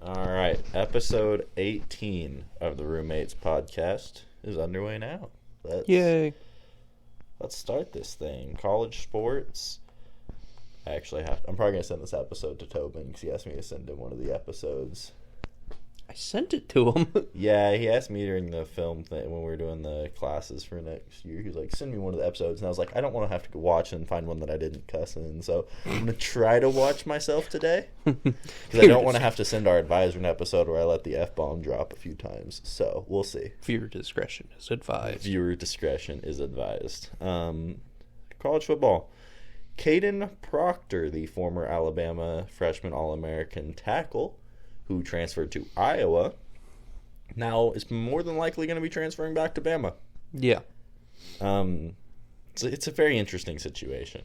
All right, episode 18 of the Roommates podcast is underway now. Yay. Let's start this thing. College sports. I'm probably going to send this episode to Tobin because he asked me to send him one of the episodes. I sent it to him. Yeah, he asked me during the film thing when we were doing the classes for next year. He was like, send me one of the episodes. And I was like, I don't want to have to go watch and find one that I didn't cuss in. So I'm going to try to watch myself today. Because I don't want to have to send our advisor an episode where I let the F-bomb drop a few times. So we'll see. Viewer discretion is advised. Viewer discretion is advised. College football. Caden Proctor, the former Alabama freshman All-American tackle, who transferred to Iowa, now is more than likely going to be transferring back to Bama. Yeah. It's a very interesting situation.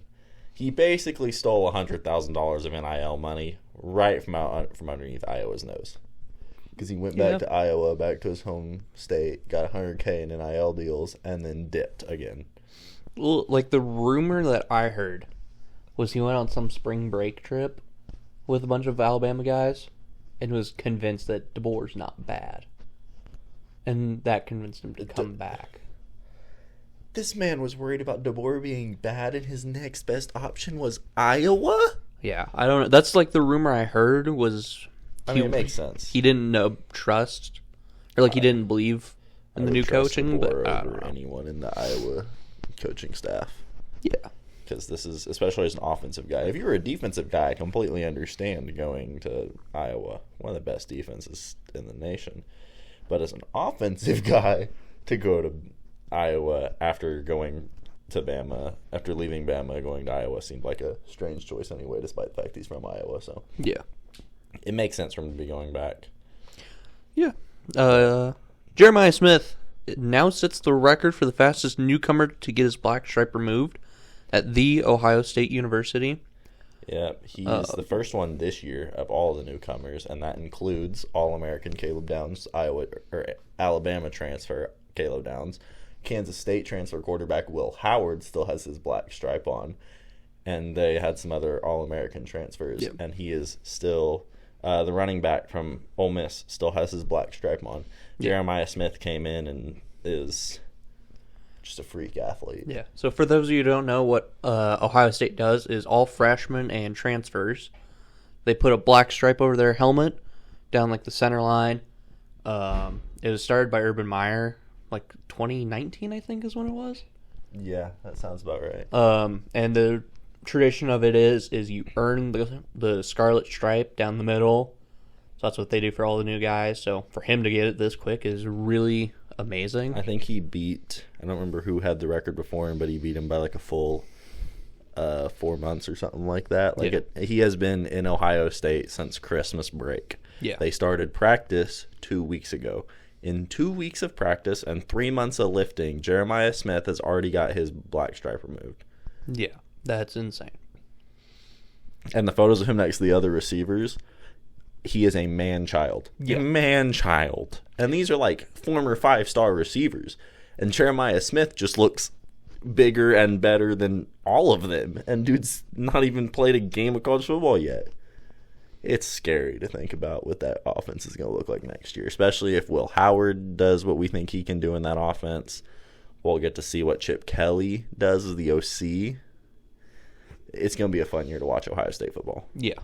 He basically stole $100,000 of NIL money right from underneath Iowa's nose. Because he went back to Iowa, back to his home state, got $100K in NIL deals, and then dipped again. Well, like the rumor that I heard was he went on some spring break trip with a bunch of Alabama guys and was convinced that DeBoer's not bad. And that convinced him to come back. This man was worried about DeBoer being bad, and his next best option was Iowa? Yeah, I don't know. That's like the rumor I heard was... it makes sense. He didn't trust, or like he didn't believe in the new coaching. But I don't know. Anyone in the Iowa coaching staff. Yeah. Because this is, especially as an offensive guy. If you were a defensive guy, I completely understand going to Iowa. One of the best defenses in the nation. But as an offensive guy, to go to Iowa after going to Bama, after leaving Bama, going to Iowa seemed like a strange choice anyway, despite the fact he's from Iowa. So yeah. It makes sense for him to be going back. Yeah. Jeremiah Smith now sets the record for the fastest newcomer to get his black stripe removed at The Ohio State University. Yeah, he's the first one this year of all the newcomers, and that includes All-American Caleb Downs, Alabama transfer Caleb Downs, Kansas State transfer quarterback Will Howard still has his black stripe on, and they had some other All-American transfers, and he is still the running back from Ole Miss still has his black stripe on. Jeremiah Smith came in and is just a freak athlete. Yeah. So for those of you who don't know, what Ohio State does is all freshmen and transfers, they put a black stripe over their helmet down like the center line. It was started by Urban Meyer, like 2019, I think is when it was. Yeah, that sounds about right. And the tradition of it is you earn the scarlet stripe down the middle. So that's what they do for all the new guys. So for him to get it this quick is really amazing. I think he beat, I don't remember who had the record before him, but he beat him by like a full 4 months or something like that. He has been in Ohio State since Christmas break. Yeah. They started practice 2 weeks ago. In 2 weeks of practice and 3 months of lifting, Jeremiah Smith has already got his black stripe removed. Yeah, that's insane. And the photos of him next to the other receivers, he is a man-child. Yeah. Man-child. And these are like former 5-star receivers. And Jeremiah Smith just looks bigger and better than all of them. And dude's not even played a game of college football yet. It's scary to think about what that offense is going to look like next year, especially if Will Howard does what we think he can do in that offense. We'll get to see what Chip Kelly does as the OC. It's going to be a fun year to watch Ohio State football. Yeah.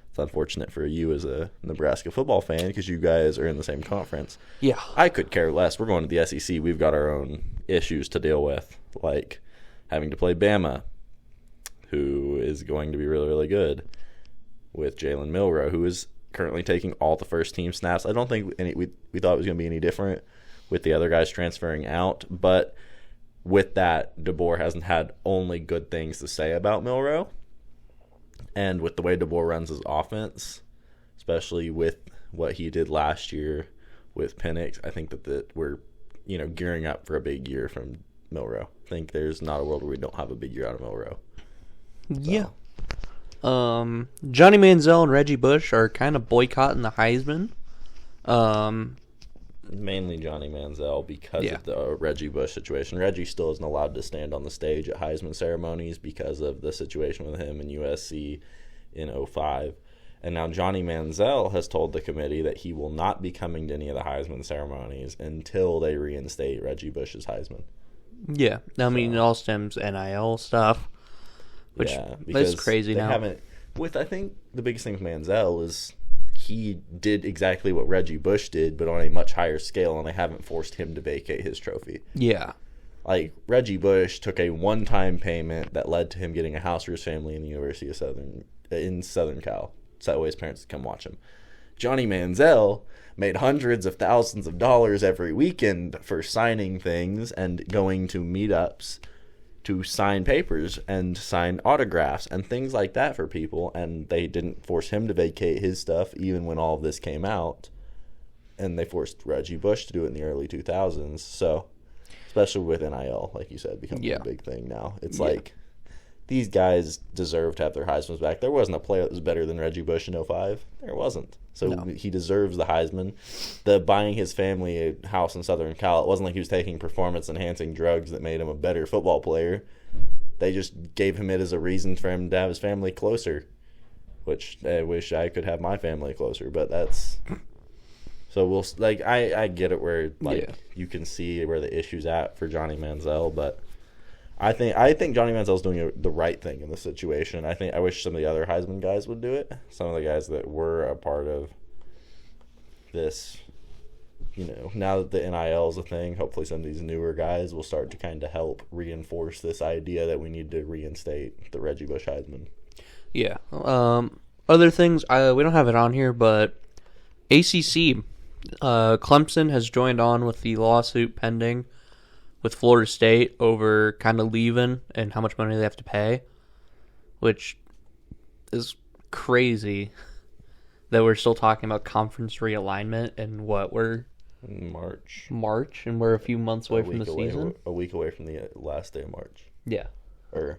It's unfortunate for you as a Nebraska football fan because you guys are in the same conference. Yeah. I could care less. We're going to the SEC. We've got our own issues to deal with, like having to play Bama, who is going to be really, really good, with Jalen Milroe, who is currently taking all the first-team snaps. I don't think we thought it was going to be any different with the other guys transferring out, but with that, DeBoer hasn't had only good things to say about Milroe. And with the way DeBoer runs his offense, especially with what he did last year with Penix, I think that we're gearing up for a big year from Milroe. I think there's not a world where we don't have a big year out of Milroe. So. Yeah. Johnny Manziel and Reggie Bush are kind of boycotting the Heisman. Mainly Johnny Manziel because of the Reggie Bush situation. Reggie still isn't allowed to stand on the stage at Heisman ceremonies because of the situation with him and USC in 2005. And now Johnny Manziel has told the committee that he will not be coming to any of the Heisman ceremonies until they reinstate Reggie Bush's Heisman. Yeah. I mean, it all stems NIL stuff, which is crazy now. I think the biggest thing with Manziel is he did exactly what Reggie Bush did, but on a much higher scale, and they haven't forced him to vacate his trophy. Yeah. Like, Reggie Bush took a one-time payment that led to him getting a house for his family in the University of Southern Cal. So that way his parents could come watch him. Johnny Manziel made hundreds of thousands of dollars every weekend for signing things and going to meetups to sign papers and sign autographs and things like that for people, and they didn't force him to vacate his stuff even when all of this came out, and they forced Reggie Bush to do it in the early 2000s. So especially with NIL, like you said, becoming a big thing now. It's like these guys deserve to have their Heismans back. There wasn't a player that was better than Reggie Bush in 2005. There wasn't. So he deserves the Heisman. The buying his family a house in Southern Cal, it wasn't like he was taking performance-enhancing drugs that made him a better football player. They just gave him it as a reason for him to have his family closer, which I wish I could have my family closer, but that's... So we'll like I get it where you can see where the issue's at for Johnny Manziel, but I think Johnny Manziel's doing the right thing in this situation. I wish some of the other Heisman guys would do it. Some of the guys that were a part of this, now that the NIL is a thing, hopefully some of these newer guys will start to kind of help reinforce this idea that we need to reinstate the Reggie Bush Heisman. Yeah. Other things, we don't have it on here, but ACC, Clemson has joined on with the lawsuit pending with Florida State over kind of leaving and how much money they have to pay, which is crazy that we're still talking about conference realignment and we're March, and we're a few months away from the season. A week away from the last day of March. Yeah. Or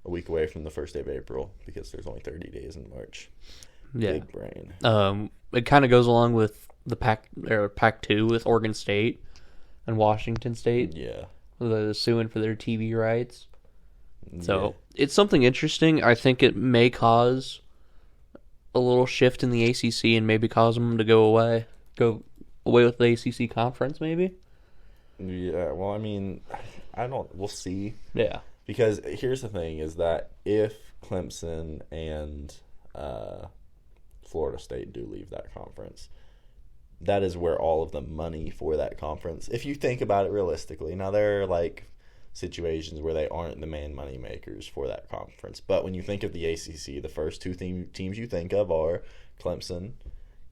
a week away from the first day of April, because there's only 30 days in March. Yeah. Big brain. It kind of goes along with the Pac-2 with Oregon State and Washington State. Yeah. The suing for their TV rights. So it's something interesting. I think it may cause a little shift in the ACC and maybe cause them to go away with the ACC conference, maybe. Yeah. Well, I mean, we'll see. Yeah. Because here's the thing: is that if Clemson and Florida State do leave that conference, that is where all of the money for that conference, if you think about it realistically. Now, there are like situations where they aren't the main money makers for that conference, but when you think of the ACC, the first two teams you think of are Clemson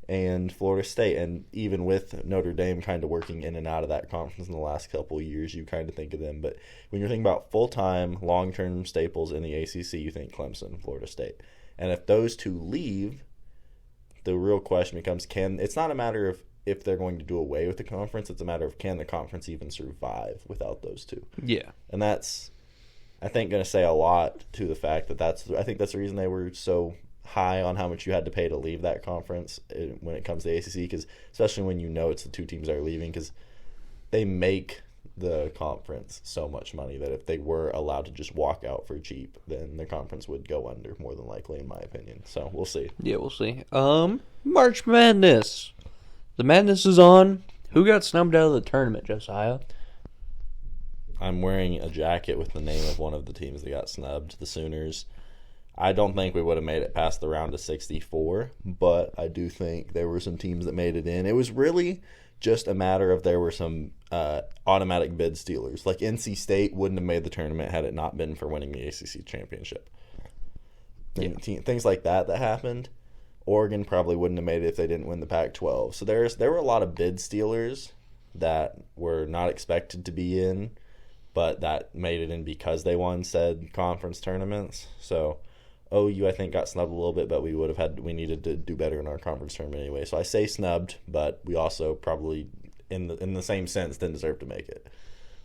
and Florida State, and even with Notre Dame kind of working in and out of that conference in the last couple of years, you kind of think of them. But when you're thinking about full-time, long-term staples in the ACC, you think Clemson and Florida State. And if those two leave, the real question becomes, it's not a matter of if they're going to do away with the conference, it's a matter of can the conference even survive without those two. Yeah. And that's, I think, going to say a lot to the fact that I think that's the reason they were so high on how much you had to pay to leave that conference when it comes to the ACC, because especially when it's the two teams that are leaving, because they make the conference so much money that if they were allowed to just walk out for cheap, then the conference would go under more than likely, in my opinion. So we'll see. Yeah, we'll see. March Madness. The madness is on. Who got snubbed out of the tournament, Josiah? I'm wearing a jacket with the name of one of the teams that got snubbed, the Sooners. I don't think we would have made it past the round of 64, but I do think there were some teams that made it in. It was really just a matter of there were some automatic bid stealers. Like NC State wouldn't have made the tournament had it not been for winning the ACC championship. Things like that happened. Oregon probably wouldn't have made it if they didn't win the Pac-12. So there were a lot of bid stealers that were not expected to be in, but that made it in because they won said conference tournaments. So OU, I think, got snubbed a little bit, but we needed to do better in our conference tournament anyway. So I say snubbed, but we also probably, in the same sense, didn't deserve to make it.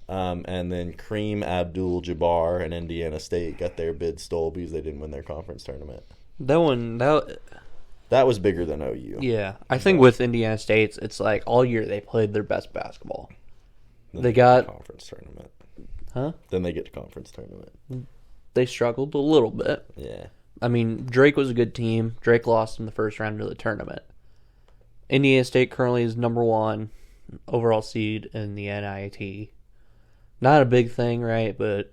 And then Kareem Abdul-Jabbar and Indiana State got their bid stole because they didn't win their conference tournament. That was bigger than OU. Yeah, I think with Indiana State, it's like all year they played their best basketball. Then they got conference tournament. Huh? Then they get to conference tournament. They struggled a little bit. Yeah. I mean, Drake was a good team. Drake lost in the first round of the tournament. Indiana State currently is number 1 overall seed in the NIT. Not a big thing, right? But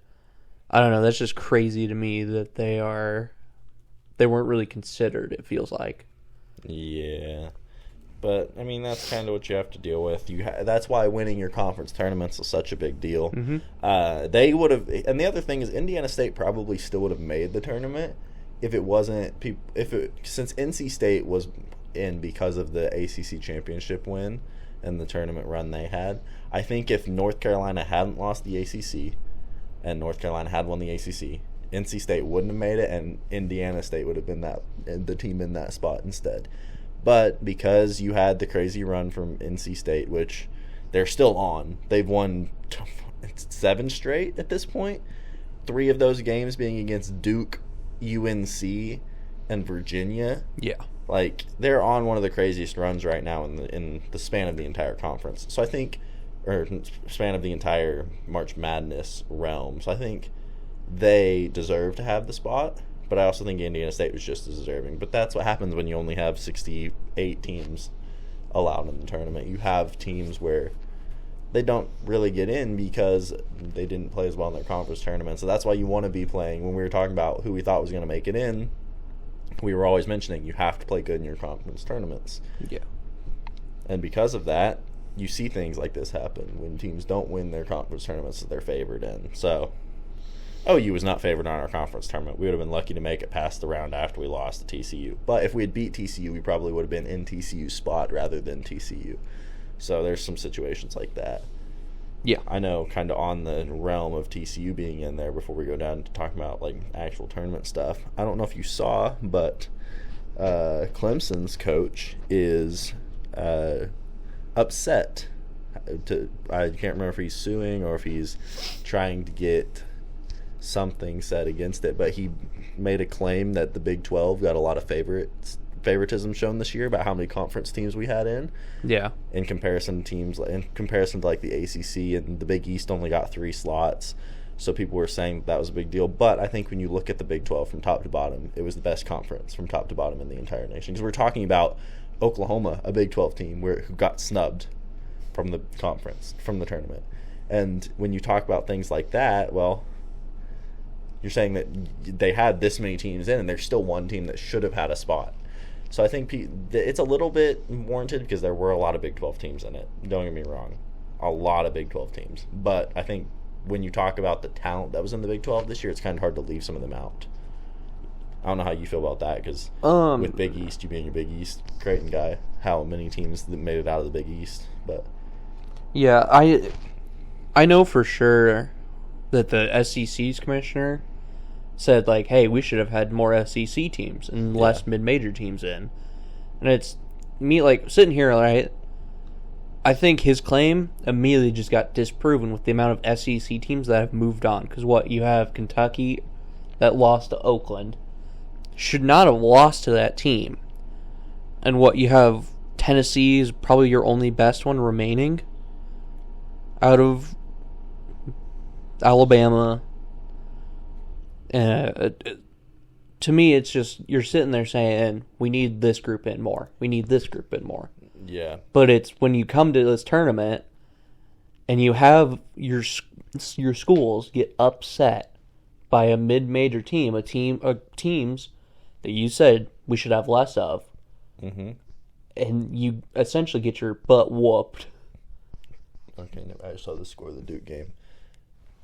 I don't know. That's just crazy to me that they weren't really considered, it feels like. Yeah. But, I mean, that's kind of what you have to deal with. That's why winning your conference tournaments is such a big deal. Mm-hmm. They would have, and the other thing is, Indiana State probably still would have made the tournament if it wasn't since NC State was in because of the ACC championship win and the tournament run they had. I think if North Carolina hadn't lost the ACC and North Carolina had won the ACC, NC State wouldn't have made it, and Indiana State would have been the team in that spot instead. But because you had the crazy run from NC State, which they're still on, they've won 7 straight at this point. 3 of those games being against Duke, UNC, and Virginia. Yeah. Like, they're on one of the craziest runs right now in the span of the entire conference. So I think, or span of the entire March Madness realm. So I think they deserve to have the spot. But I also think Indiana State was just as deserving. But that's what happens when you only have 68 teams allowed in the tournament. You have teams where they don't really get in because they didn't play as well in their conference tournament. So that's why you want to be playing. When we were talking about who we thought was going to make it in, we were always mentioning you have to play good in your conference tournaments. Yeah. And because of that, you see things like this happen when teams don't win their conference tournaments that they're favored in. So OU was not favored on our conference tournament. We would have been lucky to make it past the round after we lost to TCU. But if we had beat TCU, we probably would have been in TCU's spot rather than TCU. So there's some situations like that. Yeah. I know, kind of on the realm of TCU being in there before we go down to talking about like actual tournament stuff. I don't know if you saw, but Clemson's coach is upset. I can't remember if he's suing or if he's trying to get something said against it, but he made a claim that the Big 12 got a lot of favoritism shown this year about how many conference teams we had in. Yeah. In comparison to like the ACC, and the Big East only got 3 slots. So people were saying that was a big deal. But I think when you look at the Big 12 from top to bottom, it was the best conference from top to bottom in the entire nation. Because we're talking about Oklahoma, a Big 12 team who got snubbed from the conference, from the tournament. And when you talk about things like that, well, you're saying that they had this many teams in, and there's still one team that should have had a spot. So I think it's a little bit warranted because there were a lot of Big 12 teams in it. Don't get me wrong. A lot of Big 12 teams. But I think when you talk about the talent that was in the Big 12 this year, it's kind of hard to leave some of them out. I don't know how you feel about that because with Big East, you being a Big East Creighton guy, how many teams that made it out of the Big East. But yeah, I know for sure that the SEC's commissioner said, like, hey, we should have had more SEC teams and less mid-major teams in. And it's me, like, sitting here, right, I think his claim immediately just got disproven with the amount of SEC teams that have moved on. Because you have Kentucky that lost to Oakland. Should not have lost to that team. And you have Tennessee is probably your only best one remaining out of Alabama. To me, it's just you're sitting there saying, we need this group in more. We need this group in more. Yeah. But it's when you come to this tournament and you have your schools get upset by a mid-major team, teams that you said we should have less of, and you essentially get your butt whooped. Okay, I just saw the score of the Duke game.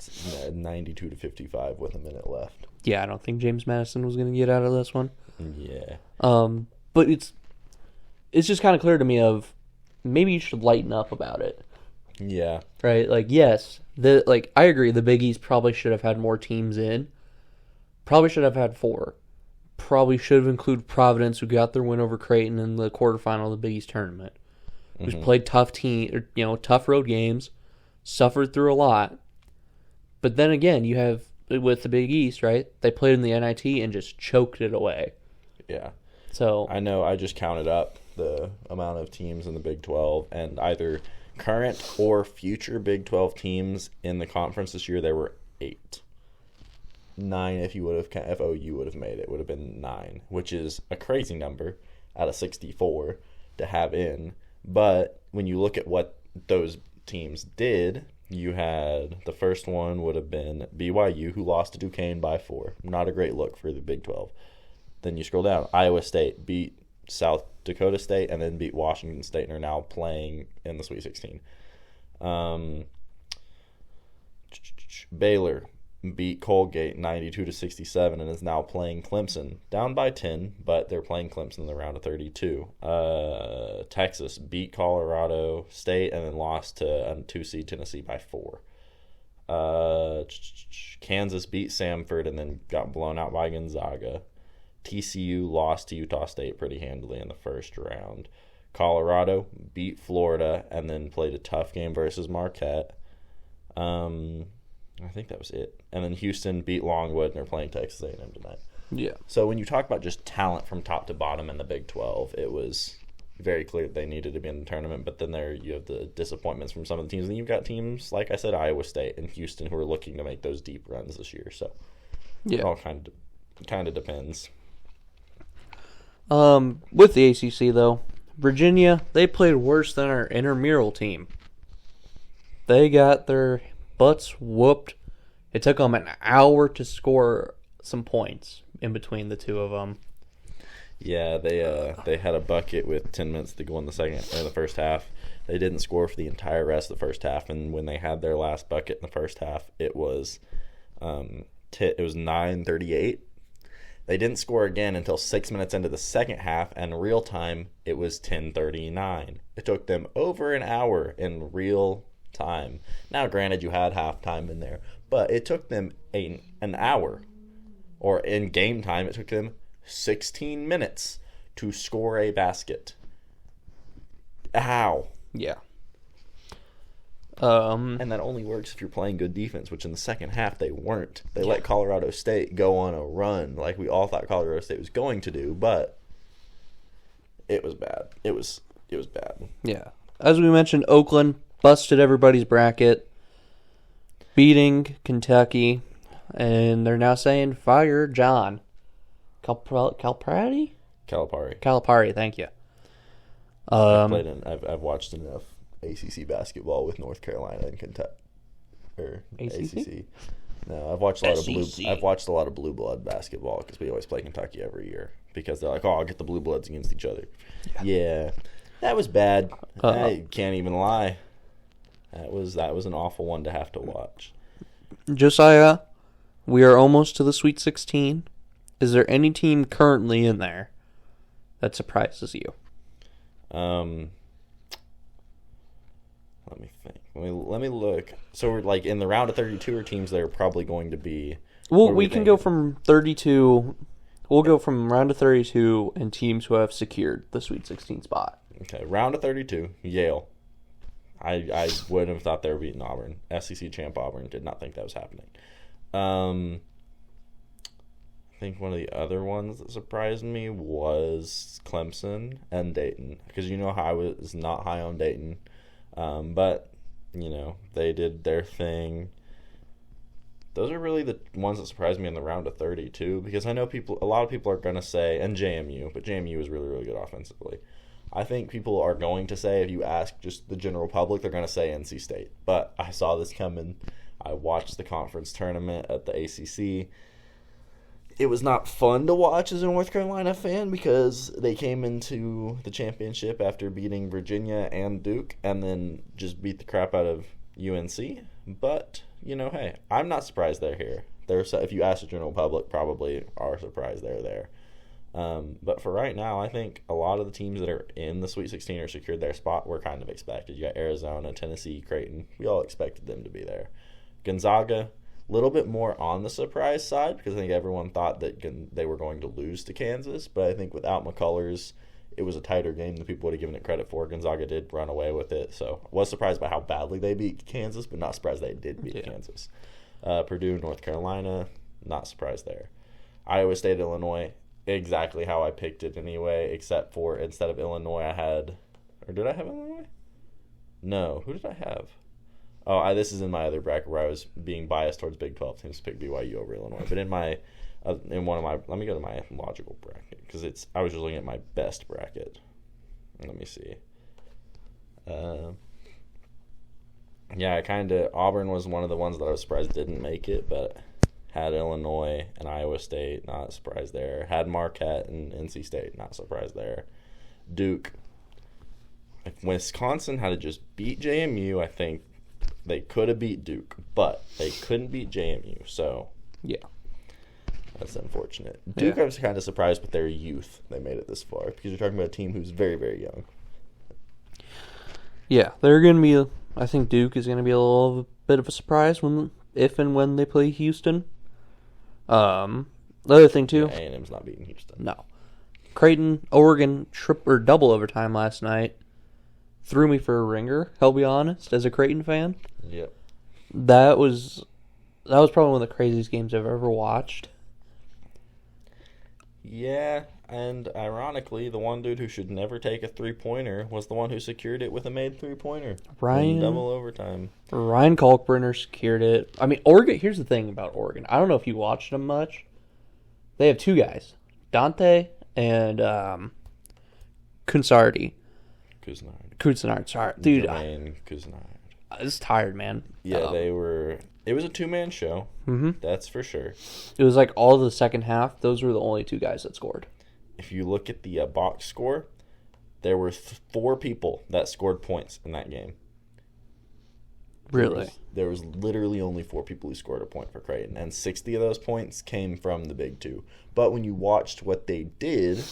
92-55 with a minute left. Yeah, I don't think James Madison was going to get out of this one. Yeah. But it's just kind of clear to me of maybe you should lighten up about it. Yeah. Right? Like, yes, I agree the Big East probably should have had more teams in. Probably should have had 4. Probably should have included Providence, who got their win over Creighton in the quarterfinal of the Big East tournament. Who's played tough road games, suffered through a lot. But then again, you have, with the Big East, right? They played in the NIT and just choked it away. Yeah. So I know I just counted up the amount of teams in the Big 12, and either current or future Big 12 teams in the conference this year, there were 8. 9 if OU would have made it. Would have been 9, which is a crazy number out of 64 to have in. But when you look at what those teams did, you had the first one would have been BYU, who lost to Duquesne by 4. Not a great look for the Big 12. Then you scroll down. Iowa State beat South Dakota State and then beat Washington State and are now playing in the Sweet 16. Baylor beat Colgate 92-67 and is now playing Clemson, down by 10, but they're playing Clemson in the round of 32. Texas beat Colorado State and then lost to 2 seed Tennessee by 4. Kansas beat Samford and then got blown out by Gonzaga. TCU lost to Utah State pretty handily in the first round. Colorado beat Florida and then played a tough game versus Marquette. I think that was it. And then Houston beat Longwood, and they're playing Texas A&M tonight. Yeah. So when you talk about just talent from top to bottom in the Big 12, it was very clear that they needed to be in the tournament. But then there you have the disappointments from some of the teams. And you've got teams, like I said, Iowa State and Houston, who are looking to make those deep runs this year. So it all kind of depends. With the ACC, though, Virginia, they played worse than our intramural team. They got their butts whooped. It took them an hour to score some points in between the two of them. Yeah, they had a bucket with 10 minutes to go in the first half. They didn't score for the entire rest of the first half, and when they had their last bucket in the first half, it was 9:38. They didn't score again until 6 minutes into the second half, and real time, it was 10:39. It took them over an hour in real time. Now, granted, you had halftime in there, but it took them an hour. Or in game time, it took them 16 minutes to score a basket. How? Yeah. And that only works if you're playing good defense, which in the second half they weren't. They let Colorado State go on a run like we all thought Colorado State was going to do, but it was bad. It was bad. Yeah. As we mentioned, Oakland busted everybody's bracket, beating Kentucky, and they're now saying fire John Calipari. Calipari, thank you. I've watched enough ACC basketball with North Carolina and Kentucky. Or ACC. No, I've watched a lot of blue blood basketball because we always play Kentucky every year because they're like, I'll get the blue bloods against each other. Yeah, that was bad. I can't even lie. That was an awful one to have to watch. Josiah, we are almost to the Sweet 16. Is there any team currently in there that surprises you? Let me think. Let me look. So we're like in the round of 32 are teams that are probably going to be. Well, we can go from 32. We'll go from round of 32 and teams who have secured the Sweet 16 spot. Okay, round of 32, Yale. I wouldn't have thought they were beating Auburn. SEC champ Auburn. Did not think that was happening. I think one of the other ones that surprised me was Clemson and Dayton. Because you know how I was not high on Dayton. But, they did their thing. Those are really the ones that surprised me in the round of 32. Because I know a lot of people are going to say, and JMU, but JMU is really, really good offensively. I think people are going to say, if you ask just the general public, they're going to say NC State. But I saw this coming. I watched the conference tournament at the ACC. It was not fun to watch as a North Carolina fan because they came into the championship after beating Virginia and Duke and then just beat the crap out of UNC. But, hey, I'm not surprised they're here. If you ask the general public, probably are surprised they're there. But for right now, I think a lot of the teams that are in the Sweet 16 or secured their spot were kind of expected. You got Arizona, Tennessee, Creighton. We all expected them to be there. Gonzaga, a little bit more on the surprise side because I think everyone thought that they were going to lose to Kansas. But I think without McCullers, it was a tighter game than people would have given it credit for. Gonzaga did run away with it. So I was surprised by how badly they beat Kansas, but not surprised they did beat Kansas. Purdue, North Carolina, not surprised there. Iowa State, Illinois, exactly how I picked it anyway, except for instead of Illinois, did I have Illinois? No, who did I have? This is in my other bracket where I was being biased towards Big 12 teams to pick BYU over Illinois. But in one of my, let me go to my logical bracket because I was just looking at my best bracket. Let me see. Auburn was one of the ones that I was surprised didn't make it, but had Illinois and Iowa State, not surprised there. Had Marquette and NC State, not surprised there. Duke. If Wisconsin had to just beat JMU, I think they could have beat Duke, but they couldn't beat JMU, so Yeah. that's unfortunate. Duke, I was kind of surprised with their youth. They made it this far because you're talking about a team who's very, very young. Yeah, they're going to be. I think Duke is going to be a little bit of a surprise if and when they play Houston. The other thing too. Yeah, A&M's not beating Houston. No. Creighton, Oregon, double overtime last night. Threw me for a ringer. I'll be honest, as a Creighton fan. Yep. That was probably one of the craziest games I've ever watched. Yeah, and ironically, the one dude who should never take a three-pointer was the one who secured it with a made three-pointer. In double overtime. Ryan Kalkbrenner secured it. I mean, Oregon, here's the thing about Oregon. I don't know if you watched them much. They have two guys, Dante and Kunsardi. Cousinard, sorry. Dude, Cousinard. I was tired, man. Yeah, it was a two-man show. Mm-hmm. That's for sure. It was like all of the second half. Those were the only two guys that scored. If you look at the box score, there were 4 people that scored points in that game. Really? There was literally only 4 people who scored a point for Creighton, and 60 of those points came from the Big Two. But when you watched what they did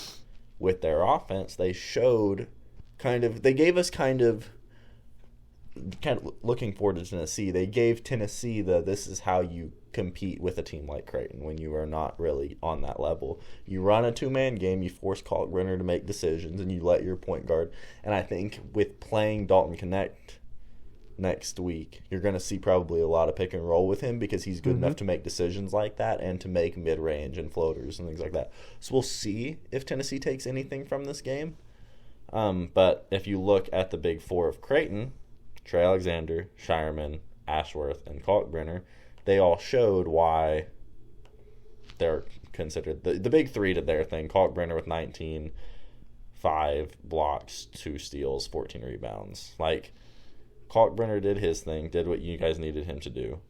with their offense, they showed they gave us kind of looking forward to Tennessee. They gave Tennessee this is how you compete with a team like Creighton when you are not really on that level. You run a two-man game, you force Kalkbrenner to make decisions, and you let your point guard. And I think with playing Dalton Connect next week, you're going to see probably a lot of pick and roll with him because he's good enough to make decisions like that and to make mid-range and floaters and things like that. So we'll see if Tennessee takes anything from this game. But if you look at the big 4 of Creighton, Trey Alexander, Shireman, Ashworth, and Kalkbrenner, they all showed why they're considered the big 3 did their thing. Kalkbrenner with 19, 5 blocks, 2 steals, 14 rebounds. Like, Kalkbrenner did his thing, did what you guys needed him to do.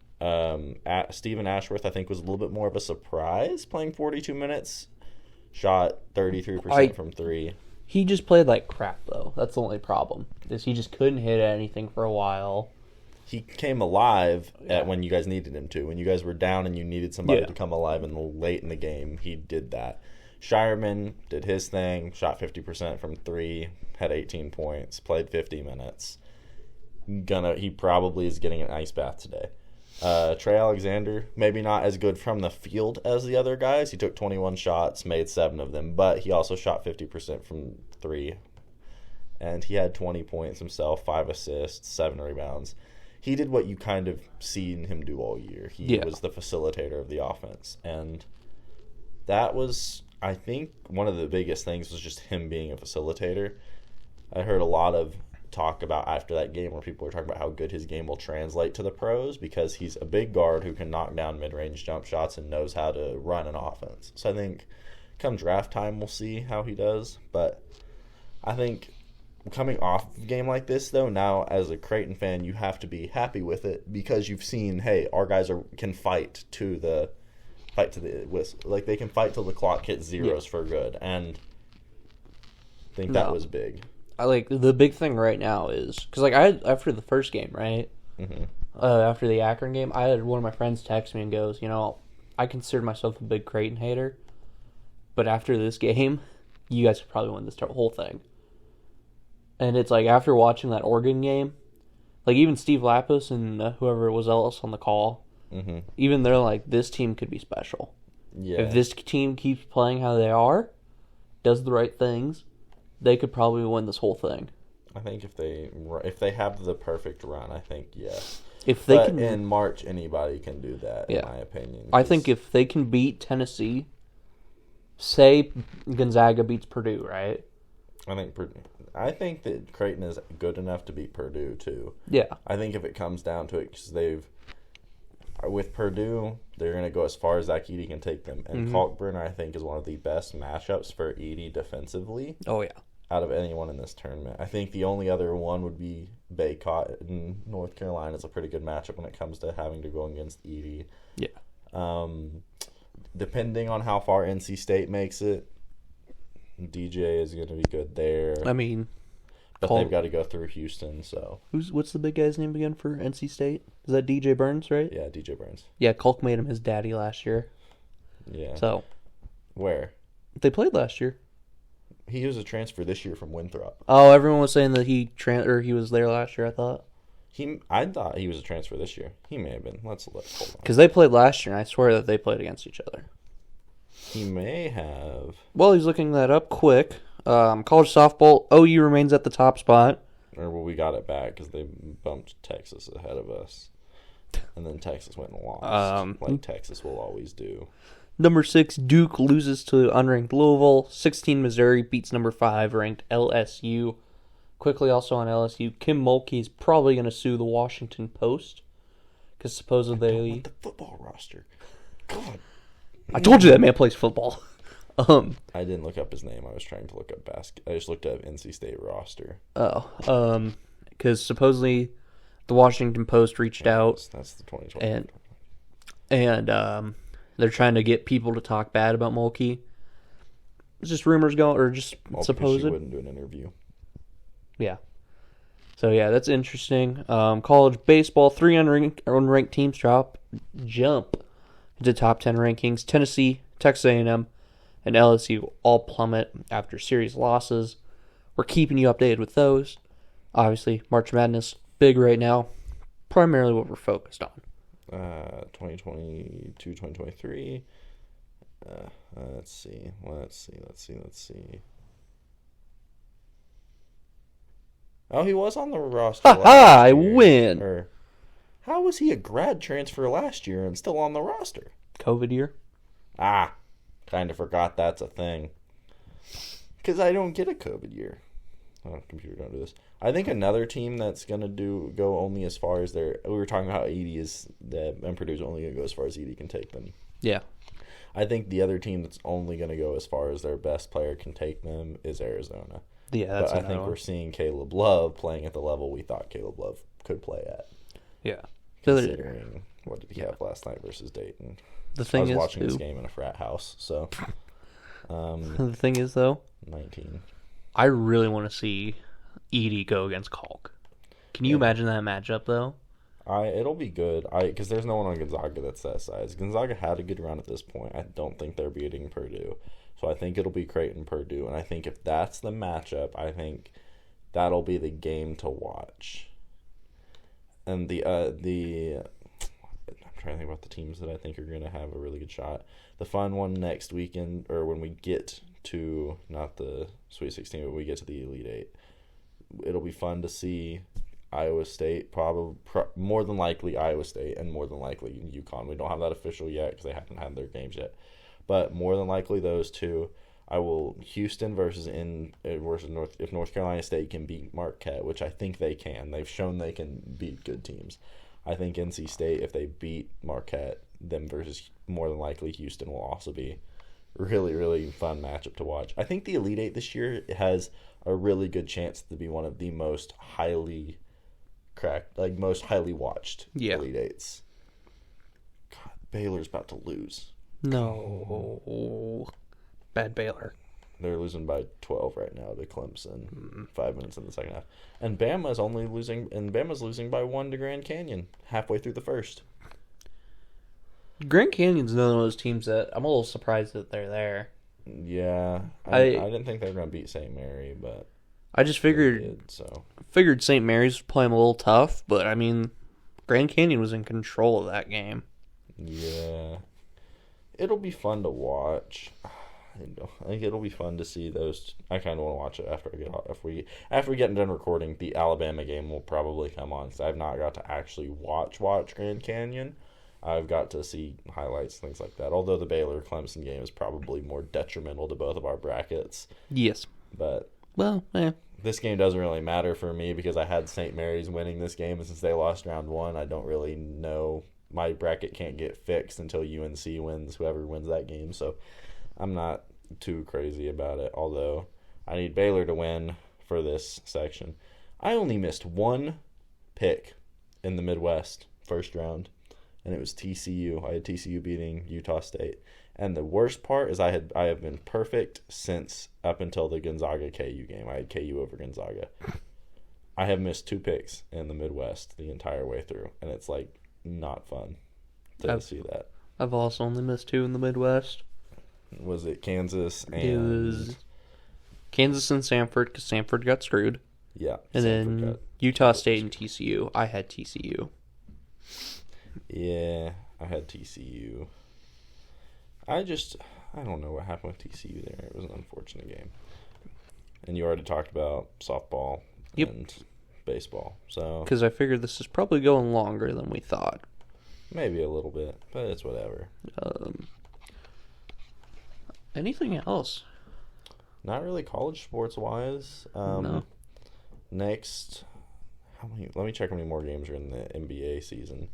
Stephen Ashworth, I think, was a little bit more of a surprise, playing 42 minutes. Shot 33% from 3. He just played like crap, though. That's the only problem. Is he just couldn't hit anything for a while. He came alive when you guys needed him to. When you guys were down and you needed somebody to come alive late in the game, he did that. Shireman did his thing, shot 50% from 3, had 18 points, played 50 minutes. He probably is getting an ice bath today. Trey Alexander, maybe not as good from the field as the other guys. He took 21 shots, made 7 of them, but he also shot 50% from 3. And he had 20 points himself, 5 assists, 7 rebounds. He did what you kind of seen him do all year. He was the facilitator of the offense. And that was, I think, one of the biggest things was just him being a facilitator. I heard a lot of talk about after that game where people were talking about how good his game will translate to the pros because he's a big guard who can knock down mid-range jump shots and knows how to run an offense. So I think come draft time we'll see how he does. But I think coming off a game like this, though, now as a Creighton fan, you have to be happy with it because you've seen, hey, our guys can fight to the whistle. Like, they can fight till the clock hits zeros for good. And I think that was big. The big thing right now is because after the first game, right? Mm-hmm. After the Akron game, I had one of my friends text me and goes, I consider myself a big Creighton hater, but after this game, you guys could probably win this whole thing. And it's like after watching that Oregon game, like even Steve Lapis and whoever was else on the call, even they're like, this team could be special. Yeah. If this team keeps playing how they are, does the right things, they could probably win this whole thing. I think if they have the perfect run, I think yes. But in March, anybody can do that. In my opinion. I think if they can beat Tennessee, say Gonzaga beats Purdue, right? I think that Creighton is good enough to beat Purdue too. Yeah. I think if it comes down to it, because with Purdue, they're going to go as far as Zach Edey can take them. And Kalkbrenner, I think, is one of the best matchups for Edey defensively. Oh, yeah. Out of anyone in this tournament. I think the only other one would be Baycott in North Carolina. It's a pretty good matchup when it comes to having to go against Edey. Yeah. Depending on how far NC State makes it, DJ is going to be good there. I mean, but they've got to go through Houston, so. What's the big guy's name again for NC State? Is that DJ Burns, right? Yeah, DJ Burns. Yeah, Kalk made him his daddy last year. Yeah. So. Where? They played last year. He was a transfer this year from Winthrop. Oh, everyone was saying that he was there last year, I thought. I thought he was a transfer this year. He may have been. Hold on. Because they played last year, and I swear that they played against each other. He may have. Well, he's looking that up quick. College softball, OU remains at the top spot. We got it back because they bumped Texas ahead of us. And then Texas went and lost. Like Texas will always do. Number 6, Duke loses to unranked Louisville. 16, Missouri beats number 5, ranked LSU. Quickly also on LSU, Kim Mulkey is probably going to sue the Washington Post. Because supposedly... I don't want the football roster. God. I told you that man plays football. I didn't look up his name. I was trying to look up I just looked up NC State roster. Oh. Because supposedly the Washington Post reached out. That's the 2020. And they're trying to get people to talk bad about Mulkey. It's just rumors going, or just supposed. She wouldn't do an interview. Yeah. So, yeah, that's interesting. College baseball, 3 unranked teams jump into top 10 rankings. Tennessee, Texas A&M, and LSU all plummet after series losses. We're keeping you updated with those. Obviously, March Madness, big right now. Primarily what we're focused on. 2022, 2023. Let's see. Oh, he was on the roster. I win. How was he a grad transfer last year and still on the roster? COVID year. Kind of forgot that's a thing. Because I don't get a COVID year. Oh, computer, don't do this. I think another team that's going to go only as far as we were talking about Edey and Purdue's only going to go as far as Edey can take them. Yeah. I think the other team that's only going to go as far as their best player can take them is Arizona. Yeah, that's but I think we're seeing Caleb Love playing at the level we thought Caleb Love could play at. Yeah. Considering what did he have last night versus Dayton? I was watching this game in a frat house, so. The thing is, though, 19. I really want to see Edey go against Kalk. Can you imagine that matchup, though? It'll be good. Because there's no one on Gonzaga that's that size. Gonzaga had a good run at this point. I don't think they're beating Purdue. So I think it'll be Creighton Purdue. And I think if that's the matchup, I think that'll be the game to watch. And I'm trying to think about the teams that I think are going to have a really good shot. The fun one next weekend, or when we get to, not the Sweet 16, but we get to the Elite 8, it'll be fun to see Iowa State, more than likely Iowa State, and more than likely UConn. We don't have that official yet because they haven't had their games yet. But more than likely those two. Houston versus if North Carolina State can beat Marquette, which I think they can. They've shown they can beat good teams. I think NC State, if they beat Marquette, them versus more than likely Houston will also be really, really fun matchup to watch. I think the Elite Eight this year has a really good chance to be one of the most highly most highly watched Elite Eights. God, Baylor's about to lose. No. Bad Baylor. They're losing by 12 right now to Clemson. 5 minutes in the second half. And Bama's losing by 1 to Grand Canyon halfway through the first. Grand Canyon's another one of those teams that I'm a little surprised that they're there. Yeah. I didn't think they were going to beat St. Mary, but I just figured St. Mary's would play them a little tough, but I mean, Grand Canyon was in control of that game. Yeah. It'll be fun to watch. I think it'll be fun to see those. I kind of want to watch it after we get done recording. The Alabama game will probably come on because I've not got to actually watch Grand Canyon. I've got to see highlights, things like that. Although the Baylor Clemson game is probably more detrimental to both of our brackets. Yes, but Well, eh. This game doesn't really matter for me because I had St. Mary's winning this game, and since they lost round 1, I don't really know. My bracket can't get fixed until UNC wins, whoever wins that game, so I'm not too crazy about it, although I need Baylor to win for this section. I only missed one pick in the Midwest first round, and it was TCU. I had TCU beating Utah State. And the worst part is I have been perfect since up until the Gonzaga KU game. I had KU over Gonzaga. I have missed 2 picks in the Midwest the entire way through, and it's like not fun to see that. I've also only missed 2 in the Midwest. Was it Kansas and... It was Kansas and Samford, because Samford got screwed. Yeah. And then Utah State and TCU. I had TCU. Yeah, I had TCU. I don't know what happened with TCU there. It was an unfortunate game. And you already talked about softball and baseball. So because I figured this is probably going longer than we thought. Maybe a little bit, but it's whatever. Anything else? Not really college sports-wise. No. Next, let me check how many more games are in the NBA season,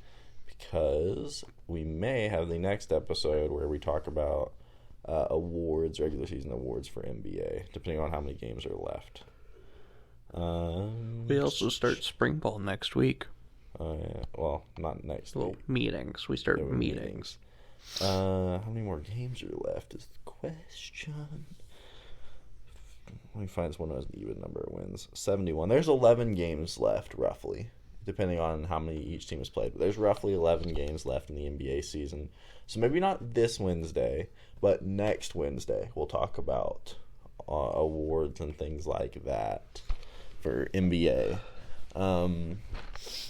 because we may have the next episode where we talk about regular season awards for NBA, depending on how many games are left. We also start spring ball next week. Yeah. Well, not next week. Meetings. We start meetings. How many more games are left is the question. Let me find someone who has an even number of wins. 71. There's 11 games left, roughly, depending on how many each team has played. But there's roughly 11 games left in the NBA season. So maybe not this Wednesday, but next Wednesday we'll talk about awards and things like that for NBA.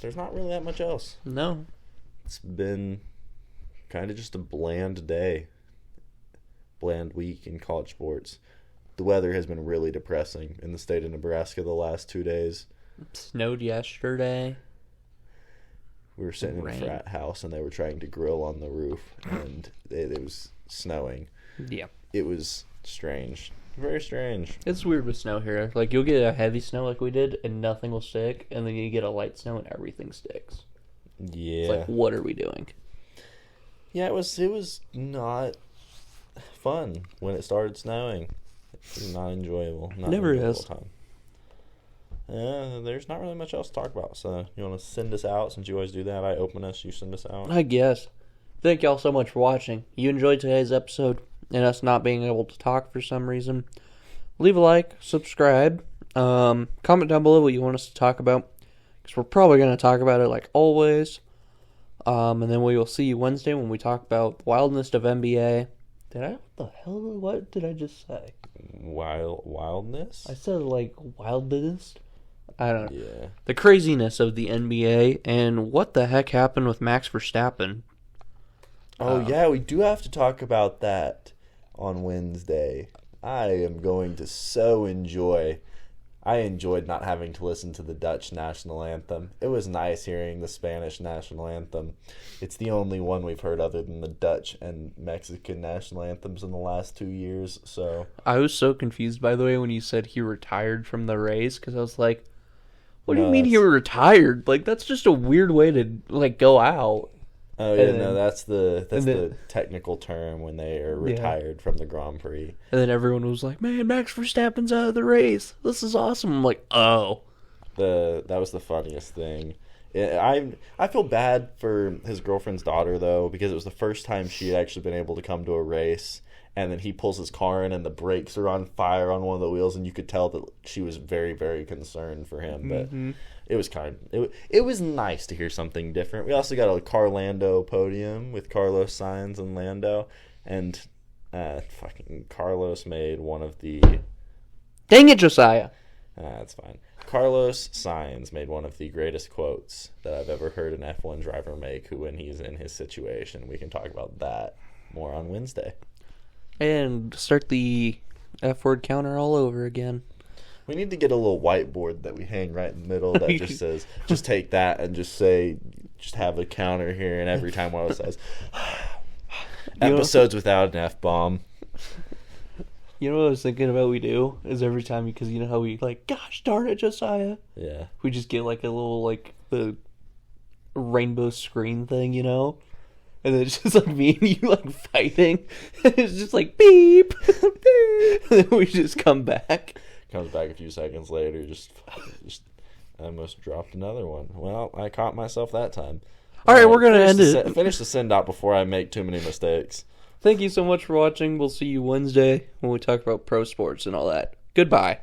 There's not really that much else. No. It's been kind of just a bland week in college sports. The weather has been really depressing in the state of Nebraska the last 2 days. It snowed yesterday. We were sitting in a frat house, and they were trying to grill on the roof, and it was snowing. Yeah. It was strange. Very strange. It's weird with snow here. Like, you'll get a heavy snow like we did, and nothing will stick, and then you get a light snow, and everything sticks. Yeah. It's like, what are we doing? Yeah, it was not fun when it started snowing. It was not enjoyable. Never is. Time. There's not really much else to talk about, so you want to send us out? Since you always do that, I open us, you send us out. I guess. Thank y'all so much for watching. You enjoyed today's episode and us not being able to talk for some reason. Leave a like, subscribe, comment down below what you want us to talk about, because we're probably going to talk about it like always. And then we will see you Wednesday when we talk about wildness of NBA. What did I just say? Wildness? I said like wildness. I don't know. Yeah. The craziness of the NBA and what the heck happened with Max Verstappen. Oh, yeah, we do have to talk about that on Wednesday. I am going to so enjoy. I enjoyed not having to listen to the Dutch national anthem. It was nice hearing the Spanish national anthem. It's the only one we've heard other than the Dutch and Mexican national anthems in the last 2 years. So I was so confused, by the way, when you said he retired from the race, because I was like, what do you mean he retired? Like, that's just a weird way to, like, go out. Oh, yeah, no, that's the technical term when they are retired from the Grand Prix. And then everyone was like, man, Max Verstappen's out of the race. This is awesome. I'm like, oh. That was the funniest thing. I feel bad for his girlfriend's daughter, though, because it was the first time she had actually been able to come to a race. And then he pulls his car in, and the brakes are on fire on one of the wheels, and you could tell that she was very, very concerned for him. But it was it was nice to hear something different. We also got a Carlando podium with Carlos Sainz and Lando, and fucking Carlos made one of the. Dang it, Josiah! That's fine. Carlos Sainz made one of the greatest quotes that I've ever heard an F1 driver make. When he's in his situation, we can talk about that more on Wednesday. And start the F-word counter all over again. We need to get a little whiteboard that we hang right in the middle that just says, just take that and just have a counter here, and every time one of us says, episodes without an F-bomb. You know what I was thinking about we do? Is every time, because you know how we, like, gosh darn it, Josiah. Yeah. We just get, like, a little, like, the rainbow screen thing, you know? And then it's just, like, me and you, like, fighting. And it's just, like, beep, beep. And then we just come back. Comes back a few seconds later, just I almost dropped another one. Well, I caught myself that time. All right, we're going to end it. Finish the send out before I make too many mistakes. Thank you so much for watching. We'll see you Wednesday when we talk about pro sports and all that. Goodbye.